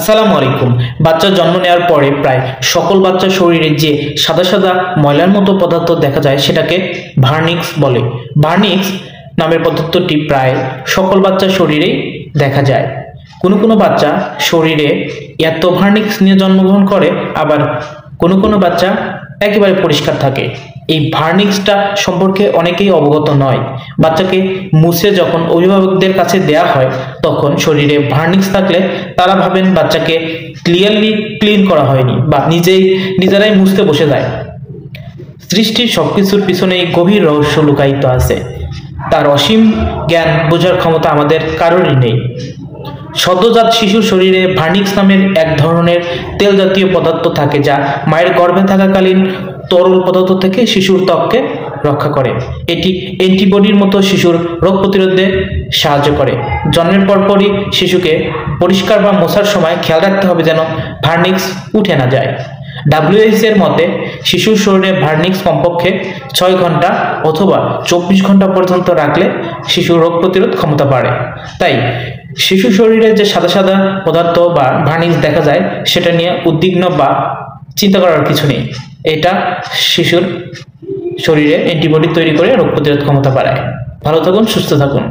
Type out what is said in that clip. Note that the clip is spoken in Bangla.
আসসালামু আলাইকুম। বাচ্চা জন্ম নেওয়ার পরে প্রায় সকল বাচ্চার শরীরে যে সাদা সাদা ময়লার মতো পদার্থ দেখা যায় সেটাকে ভার্নিক্স বলে। ভার্নিক্স নামের পদার্থটি প্রায় সকল বাচ্চার শরীরেই দেখা যায়। কোনো কোনো বাচ্চা শরীরে এত ভার্নিক্স নিয়ে জন্মগ্রহণ করে, আবার কোনো কোনো বাচ্চা একেবারে পরিষ্কার থাকে। এই ভার্নিক্সটা সম্পর্কে অনেকেই অবগত নয়। বাচ্চাকে মুছে যখন অভিভাবকদের কাছে দেয়া হয় তখন শরীরে ভার্নিক্স থাকলে তারা ভাবেন বাচ্চাকে ক্লিন করা হয়নি বা নিজেরাই মুছতে বসে যায়। সৃষ্টির সবকিছুর পিছনে গভীর রহস্য লুকায়িত আছে। তার অসীম জ্ঞান বোঝার ক্ষমতা আমাদের কারোরই নেই। সদ্যজাত শিশুর শরীরে ভার্নিক্স নামের এক ধরনের তেল জাতীয় পদার্থ থাকে যা মায়ের গর্ভে থাকাকালীন তরল পদার্থ থেকে শিশুর ত্বককে রক্ষা করে। এটি অ্যান্টিবডির মতো শিশুর রোগ প্রতিরোধে সাহায্য করে। জন্মের পরপরই শিশুকে পরিষ্কার বা মোছার সময় খেয়াল রাখতে হবে যেন ভার্নিক্স উঠে না যায়। WHO এর মতে শিশুর শরীরে ভার্নিক্স কমপক্ষে 6 ঘন্টা অথবা 24 ঘন্টা পর্যন্ত রাখলে শিশুর রোগ প্রতিরোধ ক্ষমতা বাড়ে। তাই শিশু শরীরে যে সাদা সাদা পদার্থ বা ভার্নিক্স দেখা যায় সেটা নিয়ে উদ্বিগ্ন বা চিন্তা করার কিছু নেই। এটা শিশুর শরীরে অ্যান্টিবডি তৈরি করে রোগ প্রতিরোধ ক্ষমতা বাড়ায়। ভালো থাকুন, সুস্থ থাকুন।